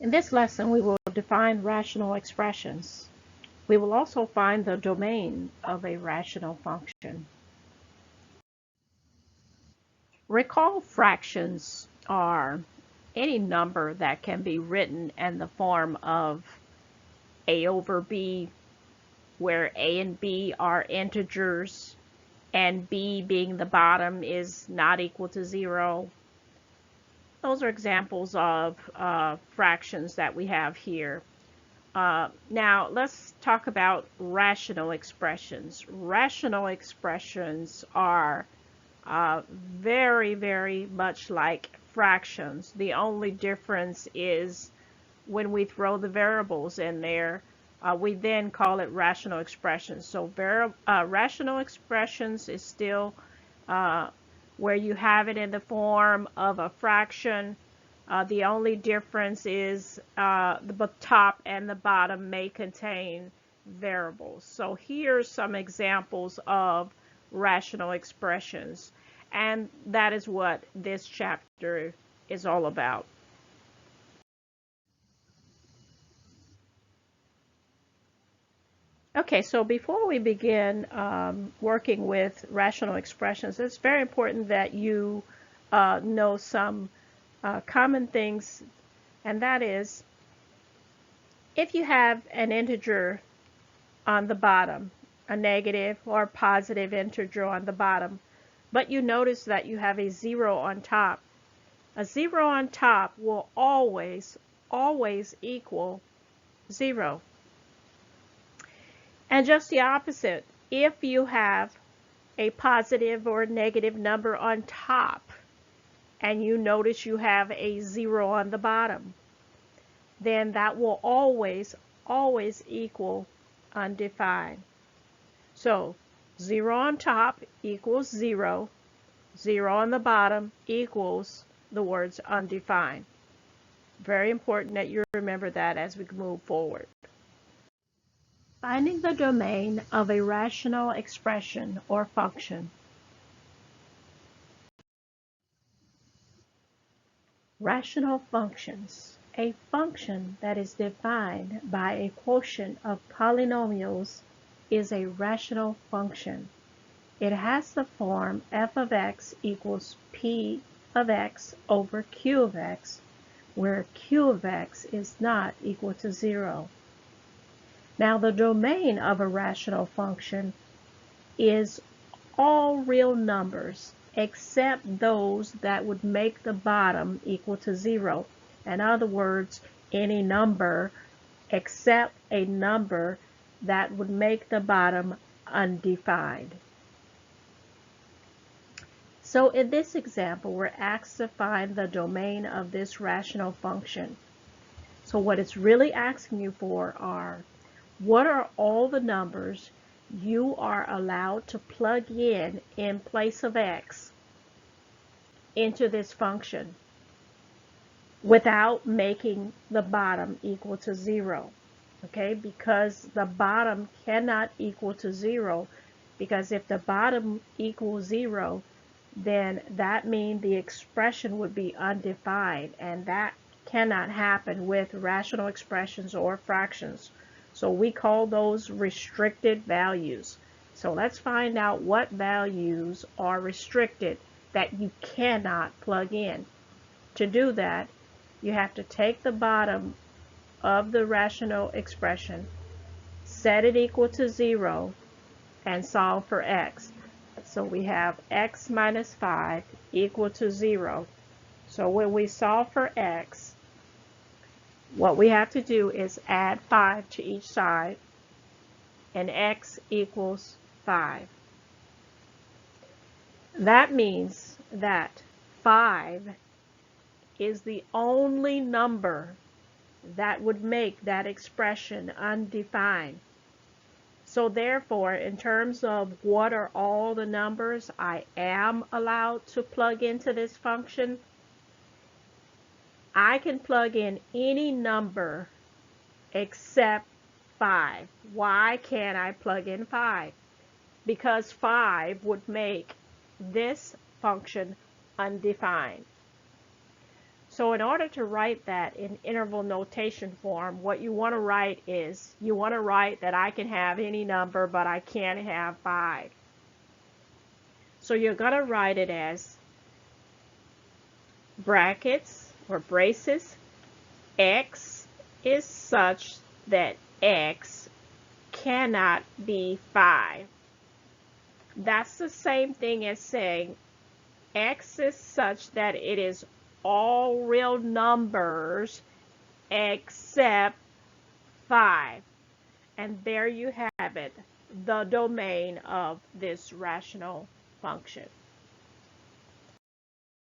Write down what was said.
In this lesson, we will define rational expressions. We will also find the domain of a rational function. Recall fractions are any number that can be written in the form of a over b, where a and b are integers, and b being the bottom is not equal to 0. Those are examples of fractions that we have here. Now let's talk about rational expressions. Rational expressions are very, very much like fractions. The only difference is when we throw the variables in there, we then call it rational expressions. So rational expressions is still where you have it in the form of a fraction. The only difference is the top and the bottom may contain variables. So here's some examples of rational expressions, and that is what this chapter is all about. Okay, so before we begin working with rational expressions, it's very important that you know some common things, and that is, if you have an integer on the bottom, a negative or positive integer on the bottom, but you notice that you have a 0 on top, a 0 on top will always equal 0. And just the opposite, if you have a positive or negative number on top and you notice you have a 0 on the bottom, then that will always equal undefined. So 0 on top equals 0, 0 on the bottom equals the words undefined. Very important that you remember that as we move forward. Finding the domain of a rational expression or function. Rational functions. A function that is defined by a quotient of polynomials is a rational function. It has the form f of x equals p of x over q of x, where q of x is not equal to 0. Now, the domain of a rational function is all real numbers except those that would make the bottom equal to 0. In other words, any number except a number that would make the bottom undefined. So in this example, we're asked to find the domain of this rational function. So what it's really asking you for are, what are all the numbers you are allowed to plug in place of x into this function without making the bottom equal to 0? Okay, because the bottom cannot equal to 0, because if the bottom equals 0, then that means the expression would be undefined, and that cannot happen with rational expressions or fractions. So we call those restricted values. So let's find out what values are restricted that you cannot plug in. To do that, you have to take the bottom of the rational expression, set it equal to 0, and solve for x. So we have x minus 5 equal to 0. So when we solve for x, what we have to do is add 5 to each side, and x equals 5. That means that 5 is the only number that would make that expression undefined. So therefore, in terms of what are all the numbers I am allowed to plug into this function, I can plug in any number except 5. Why can't I plug in 5? Because 5 would make this function undefined. So in order to write that in interval notation form, what you want to write is, you want to write that I can have any number, but I can't have 5. So you're going to write it as brackets or braces, x is such that x cannot be 5. That's the same thing as saying x is such that it is all real numbers except 5. And there you have it, the domain of this rational function.